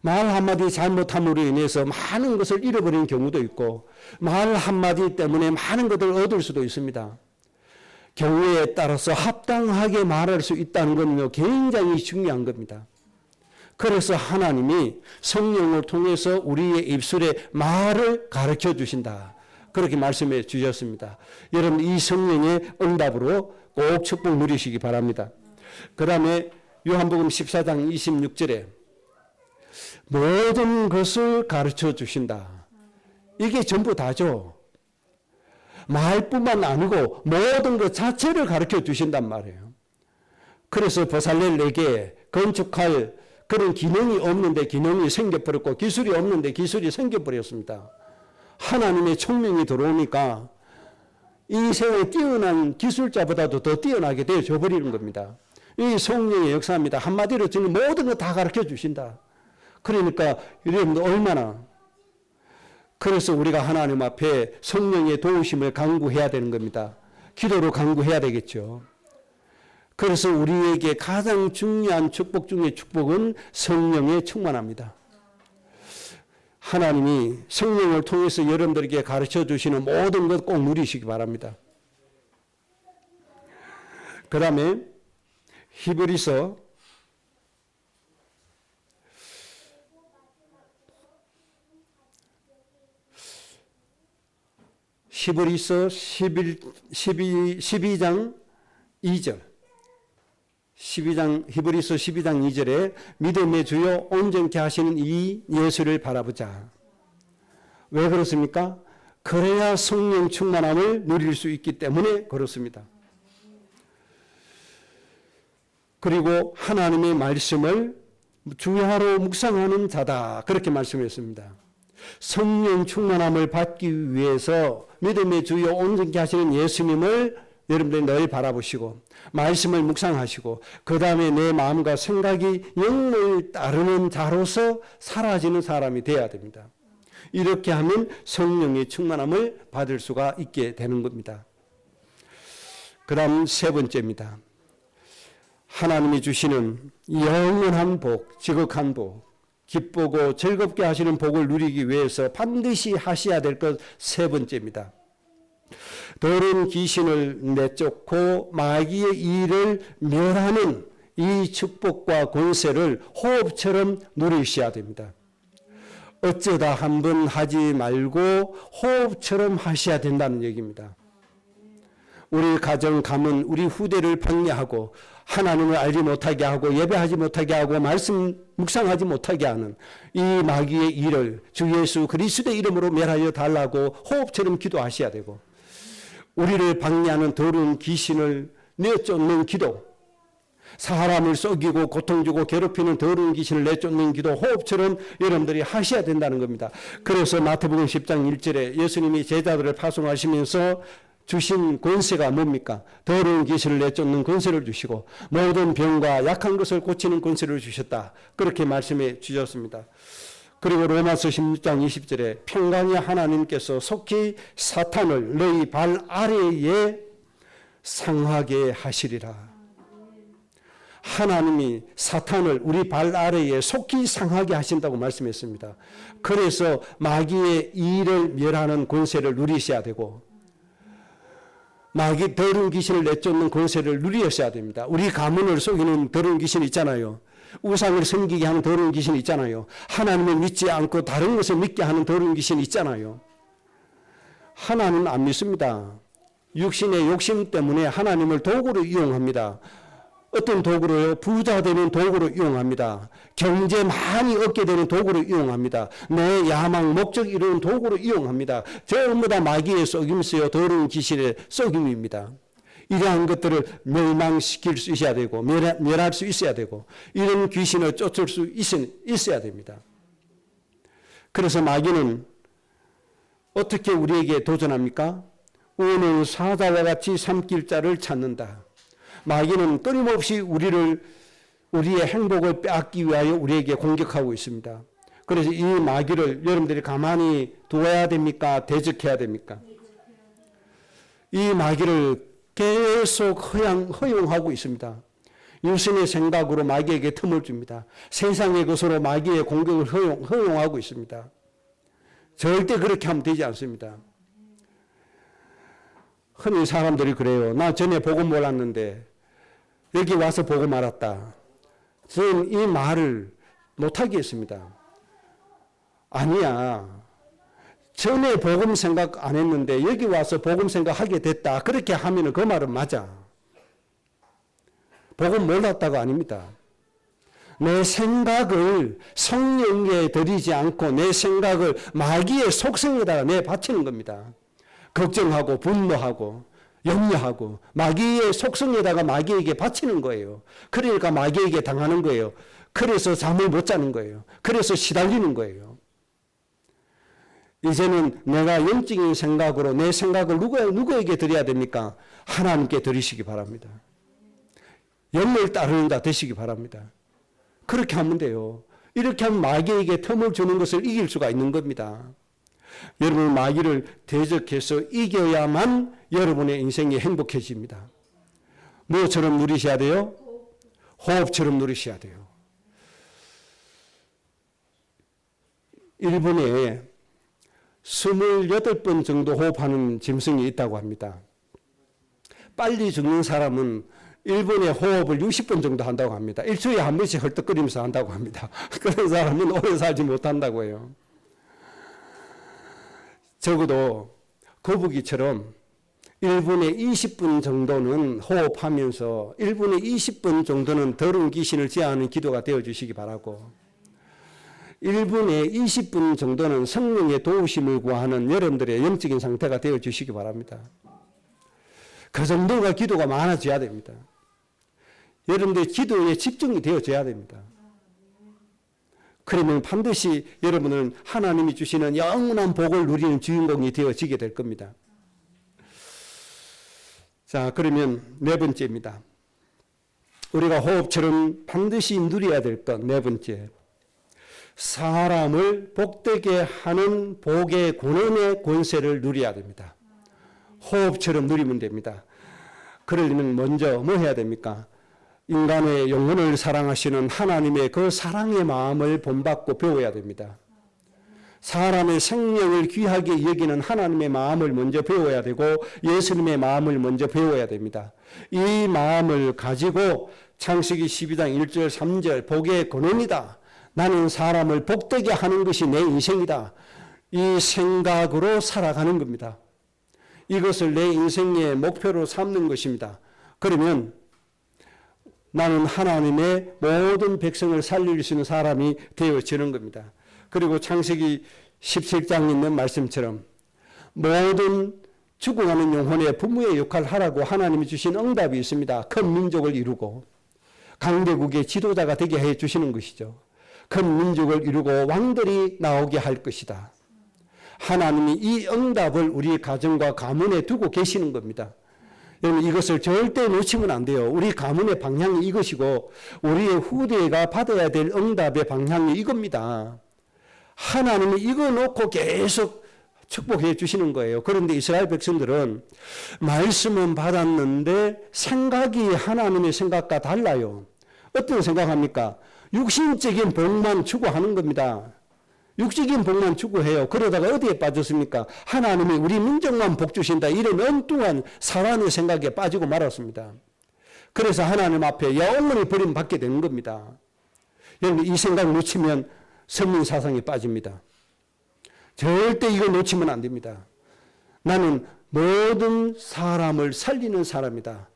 말 한마디 잘못함으로 인해서 많은 것을 잃어버리는 경우도 있고 말 한마디 때문에 많은 것을 얻을 수도 있습니다. 경우에 따라서 합당하게 말할 수 있다는 건 굉장히 중요한 겁니다. 그래서 하나님이 성령을 통해서 우리의 입술에 말을 가르쳐 주신다. 그렇게 말씀해 주셨습니다. 여러분 이 성령의 응답으로 꼭 축복 누리시기 바랍니다. 그 다음에 요한복음 14장 26절에 모든 것을 가르쳐 주신다. 이게 전부 다죠. 말뿐만 아니고 모든 것 자체를 가르쳐 주신단 말이에요. 그래서 보살렐에게 건축할 그런 기능이 없는데 기능이 생겨버렸고 기술이 없는데 기술이 생겨버렸습니다. 하나님의 총명이 들어오니까 이 세상에 뛰어난 기술자보다도 더 뛰어나게 되어져 버리는 겁니다. 이 성령의 역사입니다. 한마디로 저는 모든 거 다 가르쳐 주신다. 그러니까 여러분들 얼마나 그래서 우리가 하나님 앞에 성령의 도우심을 간구해야 되는 겁니다. 기도로 간구해야 되겠죠. 그래서 우리에게 가장 중요한 축복 중에 축복은 성령에 충만합니다. 하나님이 성령을 통해서 여러분들에게 가르쳐 주시는 모든 것 꼭 누리시기 바랍니다. 그 다음에 히브리서 12장 2절 히브리서 12장 2절에 믿음의 주요 온전케 하시는 이 예수를 바라보자. 왜 그렇습니까? 그래야 성령 충만함을 누릴 수 있기 때문에 그렇습니다. 그리고 하나님의 말씀을 주야로 묵상하는 자다. 그렇게 말씀했습니다. 성령 충만함을 받기 위해서 믿음의 주요 온전케 하시는 예수님을 여러분들이 늘 바라보시고 말씀을 묵상하시고 그 다음에 내 마음과 생각이 영을 따르는 자로서 사라지는 사람이 되어야 됩니다. 이렇게 하면 성령의 충만함을 받을 수가 있게 되는 겁니다. 그 다음 세 번째입니다. 하나님이 주시는 영원한 복, 지극한 복, 기쁘고 즐겁게 하시는 복을 누리기 위해서 반드시 하셔야 될 것 세 번째입니다. 더러운 귀신을 내쫓고 마귀의 일을 멸하는 이 축복과 권세를 호흡처럼 누리셔야 됩니다. 어쩌다 한 번 하지 말고 호흡처럼 하셔야 된다는 얘기입니다. 우리 가정 가문 우리 후대를 방해하고 하나님을 알지 못하게 하고 예배하지 못하게 하고 말씀 묵상하지 못하게 하는 이 마귀의 일을 주 예수 그리스도의 이름으로 멸하여 달라고 호흡처럼 기도하셔야 되고 우리를 방해하는 더러운 귀신을 내쫓는 기도, 사람을 속이고 고통주고 괴롭히는 더러운 귀신을 내쫓는 기도 호흡처럼 여러분들이 하셔야 된다는 겁니다. 그래서 마태복음 10장 1절에 예수님이 제자들을 파송하시면서 주신 권세가 뭡니까? 더러운 귀신을 내쫓는 권세를 주시고 모든 병과 약한 것을 고치는 권세를 주셨다. 그렇게 말씀해 주셨습니다. 그리고 로마서 16장 20절에 평강의 하나님께서 속히 사탄을 너희 발 아래에 상하게 하시리라. 하나님이 사탄을 우리 발 아래에 속히 상하게 하신다고 말씀했습니다. 그래서 마귀의 일을 멸하는 권세를 누리셔야 되고 마귀 더러운 귀신을 내쫓는 권세를 누리셔야 됩니다. 우리 가문을 속이는 더러운 귀신 있잖아요. 우상을 섬기게 하는 더러운 귀신 있잖아요. 하나님을 믿지 않고 다른 것을 믿게 하는 더러운 귀신 있잖아요. 하나님은 안 믿습니다. 육신의 욕심 때문에 하나님을 도구로 이용합니다. 어떤 도구로요? 부자 되는 도구로 이용합니다. 경제 많이 얻게 되는 도구로 이용합니다. 내 야망, 목적 이루는 도구로 이용합니다. 전부 다 마귀의 속임수요, 더러운 귀신의 속임입니다. 이러한 것들을 멸망시킬 수 있어야 되고 멸할 수 있어야 되고 이런 귀신을 쫓을 수 있어야 됩니다. 그래서 마귀는 어떻게 우리에게 도전합니까? 오늘 사자와 같이 삼킬 자를 찾는다. 마귀는 끊임없이 우리를 우리의 행복을 빼앗기 위하여 우리에게 공격하고 있습니다. 그래서 이 마귀를 여러분들이 가만히 두어야 됩니까? 대적해야 됩니까? 이 마귀를 계속 허용하고 있습니다. 유신의 생각으로 마귀에게 틈을 줍니다. 세상의 것으로 마귀의 공격을 허용하고 있습니다. 절대 그렇게 하면 되지 않습니다. 흔히 사람들이 그래요. 나 전에 보고 몰랐는데 여기 와서 보고 말았다. 저는 이 말을 못하겠습니다. 아니야. 전에 복음 생각 안 했는데 여기 와서 복음 생각하게 됐다. 그렇게 하면 그 말은 맞아. 복음 몰랐다가 아닙니다. 내 생각을 성령에 드리지 않고 내 생각을 마귀의 속성에다가 내 바치는 겁니다. 걱정하고 분노하고 염려하고 마귀의 속성에다가 마귀에게 바치는 거예요. 그러니까 마귀에게 당하는 거예요. 그래서 잠을 못 자는 거예요. 그래서 시달리는 거예요. 이제는 내가 영적인 생각으로 내 생각을 누구에게 드려야 됩니까? 하나님께 드리시기 바랍니다. 영을 따르는 자 되시기 바랍니다. 그렇게 하면 돼요. 이렇게 하면 마귀에게 틈을 주는 것을 이길 수가 있는 겁니다. 여러분 마귀를 대적해서 이겨야만 여러분의 인생이 행복해집니다. 무엇처럼 누리셔야 돼요? 호흡처럼 누리셔야 돼요. 일본에 28번 정도 호흡하는 짐승이 있다고 합니다. 빨리 죽는 사람은 일본의 호흡을 60번 정도 한다고 합니다. 일주일에 한 번씩 헐떡거리면서 한다고 합니다. 그런 사람은 오래 살지 못한다고 해요. 적어도 거북이처럼 1분에 20분 정도는 호흡하면서 1분에 20분 정도는 더러운 귀신을 제하는 기도가 되어주시기 바라고 1분에 20분 정도는 성령의 도우심을 구하는 여러분들의 영적인 상태가 되어주시기 바랍니다. 그 정도가 기도가 많아져야 됩니다. 여러분들의 기도에 집중이 되어져야 됩니다. 그러면 반드시 여러분은 하나님이 주시는 영원한 복을 누리는 주인공이 되어지게 될 겁니다. 자, 그러면 네 번째입니다. 우리가 호흡처럼 반드시 누려야 될 것 네 번째. 사람을 복되게 하는 복의 권한의 권세를 누려야 됩니다. 호흡처럼 누리면 됩니다. 그러려면 먼저 뭐 해야 됩니까? 인간의 영혼을 사랑하시는 하나님의 그 사랑의 마음을 본받고 배워야 됩니다. 사람의 생명을 귀하게 여기는 하나님의 마음을 먼저 배워야 되고 예수님의 마음을 먼저 배워야 됩니다. 이 마음을 가지고 창세기 12장 1절 3절 복의 권한이다. 나는 사람을 복되게 하는 것이 내 인생이다. 이 생각으로 살아가는 겁니다. 이것을 내 인생의 목표로 삼는 것입니다. 그러면 나는 하나님의 모든 백성을 살릴 수 있는 사람이 되어지는 겁니다. 그리고 창세기 17장에 있는 말씀처럼 모든 죽어가는 영혼의 부모의 역할을 하라고 하나님이 주신 응답이 있습니다. 큰 민족을 이루고 강대국의 지도자가 되게 해 주시는 것이죠. 큰 민족을 이루고 왕들이 나오게 할 것이다. 하나님이 이 응답을 우리 가정과 가문에 두고 계시는 겁니다. 여러분 이것을 절대 놓치면 안 돼요. 우리 가문의 방향이 이것이고 우리의 후대가 받아야 될 응답의 방향이 이겁니다. 하나님이 이거 놓고 계속 축복해 주시는 거예요. 그런데 이스라엘 백성들은 말씀은 받았는데 생각이 하나님의 생각과 달라요. 어떤 생각합니까? 육신적인 복만 추구하는 겁니다. 육적인 복만 추구해요. 그러다가 어디에 빠졌습니까? 하나님이 우리 민족만 복 주신다. 이런 엉뚱한 사람의 생각에 빠지고 말았습니다. 그래서 하나님 앞에 영원히 버림받게 되는 겁니다. 여러분 이 생각 놓치면 선민사상에 빠집니다. 절대 이거 놓치면 안 됩니다. 나는 모든 사람을 살리는 사람이다.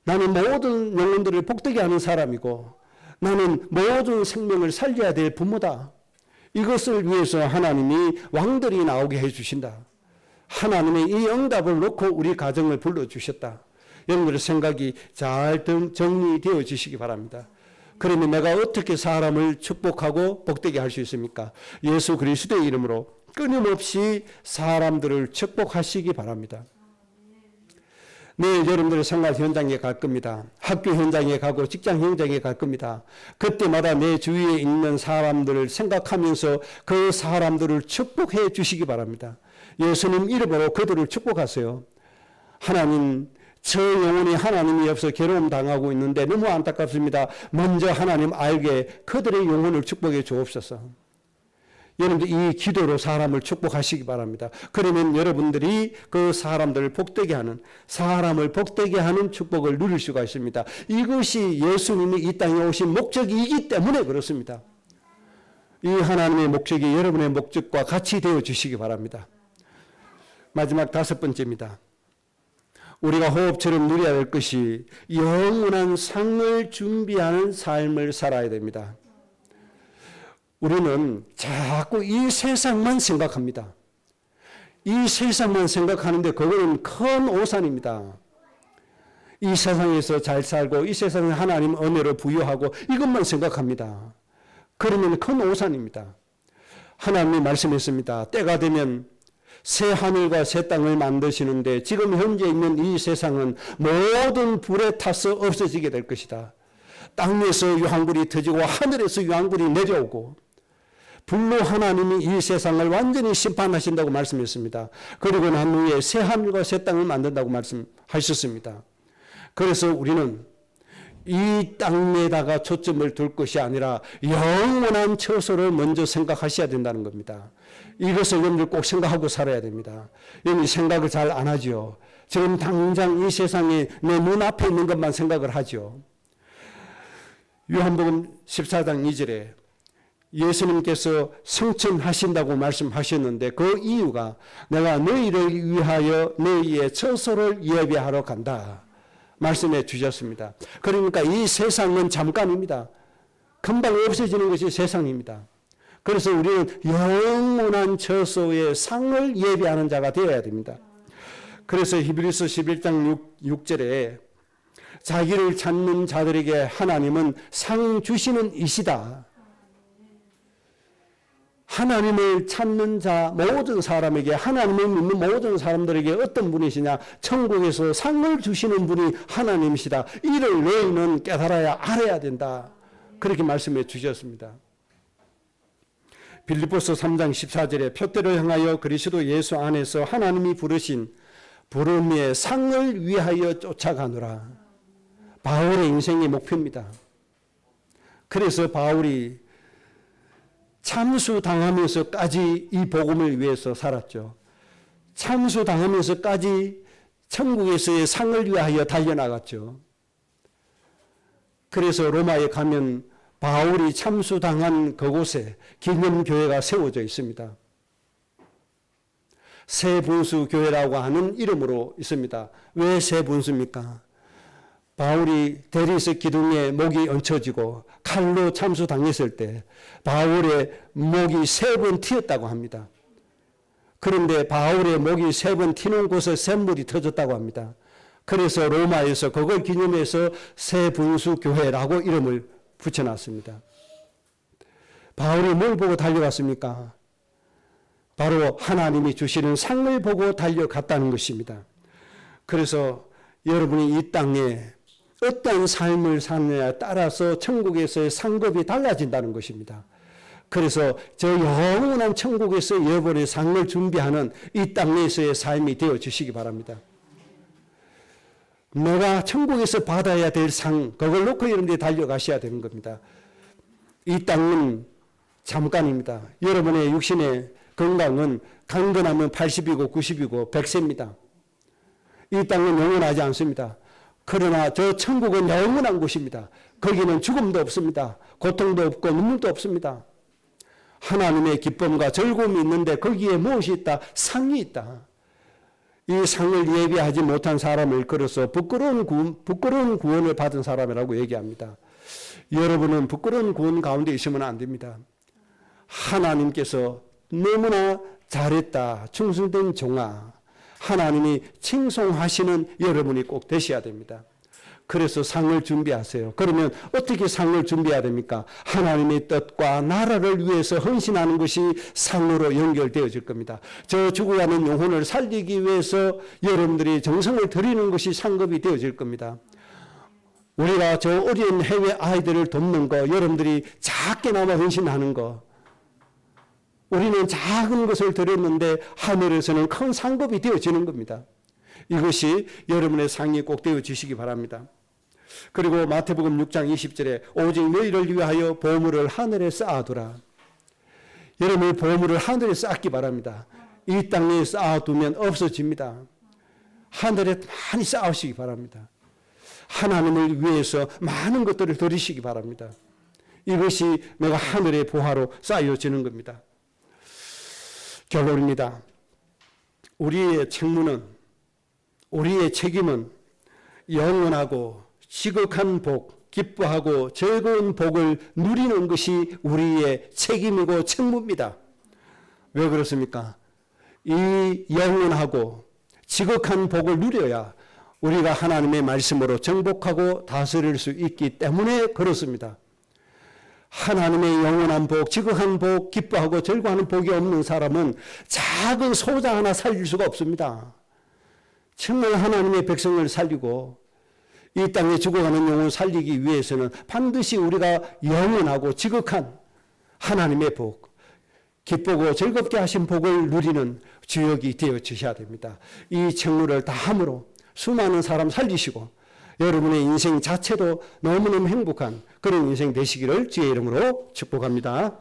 나는 모든 영혼들을 복되게 하는 사람이고 나는 모든 생명을 살려야 될 부모다. 이것을 위해서 하나님이 왕들이 나오게 해주신다. 하나님의 이 응답을 놓고 우리 가정을 불러주셨다. 여러분들의 생각이 잘 정리되어 주시기 바랍니다. 그러면 내가 어떻게 사람을 축복하고 복되게 할 수 있습니까? 예수 그리스도의 이름으로 끊임없이 사람들을 축복하시기 바랍니다. 내일 여러분들의 생활 현장에 갈 겁니다. 학교 현장에 가고 직장 현장에 갈 겁니다. 그때마다 내 주위에 있는 사람들을 생각하면서 그 사람들을 축복해 주시기 바랍니다. 예수님 이름으로 그들을 축복하세요. 하나님, 저 영혼이 하나님이 없어 괴로움 당하고 있는데 너무 안타깝습니다. 먼저 하나님 알게 그들의 영혼을 축복해 주옵소서. 여러분들 이 기도로 사람을 축복하시기 바랍니다. 그러면 여러분들이 그 사람들을 복되게 하는, 사람을 복되게 하는 축복을 누릴 수가 있습니다. 이것이 예수님이 이 땅에 오신 목적이기 때문에 그렇습니다. 이 하나님의 목적이 여러분의 목적과 같이 되어 주시기 바랍니다. 마지막 5번째입니다. 우리가 호흡처럼 누려야 할 것이 영원한 상을 준비하는 삶을 살아야 됩니다. 우리는 자꾸 이 세상만 생각합니다. 이 세상만 생각하는데 그거는 큰 오산입니다. 이 세상에서 잘 살고 이 세상에 하나님 은혜로 부유하고 이것만 생각합니다. 그러면 큰 오산입니다. 하나님이 말씀했습니다. 때가 되면 새 하늘과 새 땅을 만드시는데 지금 현재 있는 이 세상은 모든 불에 타서 없어지게 될 것이다. 땅에서 유황불이 터지고 하늘에서 유황불이 내려오고 불로 하나님이 이 세상을 완전히 심판하신다고 말씀했습니다. 그리고 난 후에 새 하늘과 새 땅을 만든다고 말씀하셨습니다. 그래서 우리는 이 땅에다가 초점을 둘 것이 아니라 영원한 처소를 먼저 생각하셔야 된다는 겁니다. 이것을 여러분들 꼭 생각하고 살아야 됩니다. 여러분 생각을 잘 안 하죠. 지금 당장 이 세상에 내 눈앞에 있는 것만 생각을 하죠. 요한복음 14장 2절에 예수님께서 성천하신다고 말씀하셨는데 그 이유가 내가 너희를 위하여 너희의 처소를 예비하러 간다 말씀해 주셨습니다. 그러니까 이 세상은 잠깐입니다. 금방 없어지는 것이 세상입니다. 그래서 우리는 영원한 처소의 상을 예비하는 자가 되어야 됩니다. 그래서 히브리서 11장 6절에 자기를 찾는 자들에게 하나님은 상 주시는 이시다. 하나님을 찾는 자 모든 사람에게, 하나님을 믿는 모든 사람들에게 어떤 분이시냐? 천국에서 상을 주시는 분이 하나님이시다. 이를 너희는 깨달아야 알아야 된다. 그렇게 말씀해 주셨습니다. 빌립보서 3장 14절에 표대를 향하여 그리스도 예수 안에서 하나님이 부르신 부름의 상을 위하여 쫓아가노라. 바울의 인생의 목표입니다. 그래서 바울이 참수당하면서까지 이 복음을 위해서 살았죠. 참수당하면서까지 천국에서의 상을 위하여 달려나갔죠. 그래서 로마에 가면 바울이 참수당한 그곳에 기념교회가 세워져 있습니다. 세분수교회라고 하는 이름으로 있습니다. 왜 세분수입니까? 바울이 대리석 기둥에 목이 얹혀지고 칼로 참수당했을 때 바울의 목이 3번 튀었다고 합니다. 그런데 바울의 목이 3번 튀는 곳에 샘물이 터졌다고 합니다. 그래서 로마에서 그걸 기념해서 세분수교회라고 이름을 붙여놨습니다. 바울이 뭘 보고 달려갔습니까? 바로 하나님이 주시는 상을 보고 달려갔다는 것입니다. 그래서 여러분이 이 땅에 어떤 삶을 사느냐에 따라서 천국에서의 상급이 달라진다는 것입니다. 그래서 저 영원한 천국에서 여러분의 상을 준비하는 이 땅에서의 삶이 되어 주시기 바랍니다. 내가 천국에서 받아야 될 상, 그걸 놓고 여러분들이 달려가셔야 되는 겁니다. 이 땅은 잠깐입니다. 여러분의 육신의 건강은 강건하면 80이고 90이고 100세입니다. 이 땅은 영원하지 않습니다. 그러나 저 천국은 영원한 곳입니다. 거기는 죽음도 없습니다. 고통도 없고 눈물도 없습니다. 하나님의 기쁨과 즐거움이 있는데 거기에 무엇이 있다? 상이 있다. 이 상을 예비하지 못한 사람을 일컬어서 부끄러운 구원을 받은 사람이라고 얘기합니다. 여러분은 부끄러운 구원 가운데 있으면 안 됩니다. 하나님께서 너무나 잘했다, 충성된 종아, 하나님이 칭송하시는 여러분이 꼭 되셔야 됩니다. 그래서 상을 준비하세요. 그러면 어떻게 상을 준비해야 됩니까? 하나님의 뜻과 나라를 위해서 헌신하는 것이 상으로 연결되어질 겁니다. 저 죽어가는 영혼을 살리기 위해서 여러분들이 정성을 들이는 것이 상급이 되어질 겁니다. 우리가 저 어린 해외 아이들을 돕는 거, 여러분들이 작게나마 헌신하는 거, 우리는 작은 것을 드렸는데 하늘에서는 큰 상급이 되어지는 겁니다. 이것이 여러분의 상이 꼭 되어지시기 바랍니다. 그리고 마태복음 6장 20절에 오직 너희를 위하여 보물을 하늘에 쌓아두라. 여러분의 보물을 하늘에 쌓기 바랍니다. 이 땅에 쌓아두면 없어집니다. 하늘에 많이 쌓으시기 바랍니다. 하나님을 위해서 많은 것들을 드리시기 바랍니다. 이것이 내가 하늘의 보화로 쌓여지는 겁니다. 결론입니다. 우리의 책무는, 우리의 책임은 영원하고 지극한 복, 기뻐하고 즐거운 복을 누리는 것이 우리의 책임이고 책무입니다. 왜 그렇습니까? 이 영원하고 지극한 복을 누려야 우리가 하나님의 말씀으로 정복하고 다스릴 수 있기 때문에 그렇습니다. 하나님의 영원한 복, 지극한 복, 기뻐하고 즐거워하는 복이 없는 사람은 작은 소자 하나 살릴 수가 없습니다. 정말 하나님의 백성을 살리고 이 땅에 죽어가는 영혼을 살리기 위해서는 반드시 우리가 영원하고 지극한 하나님의 복, 기쁘고 즐겁게 하신 복을 누리는 주역이 되어 주셔야 됩니다. 이 책무를 다함으로 수많은 사람 살리시고 여러분의 인생 자체도 너무너무 행복한 그런 인생 되시기를 주의 이름으로 축복합니다.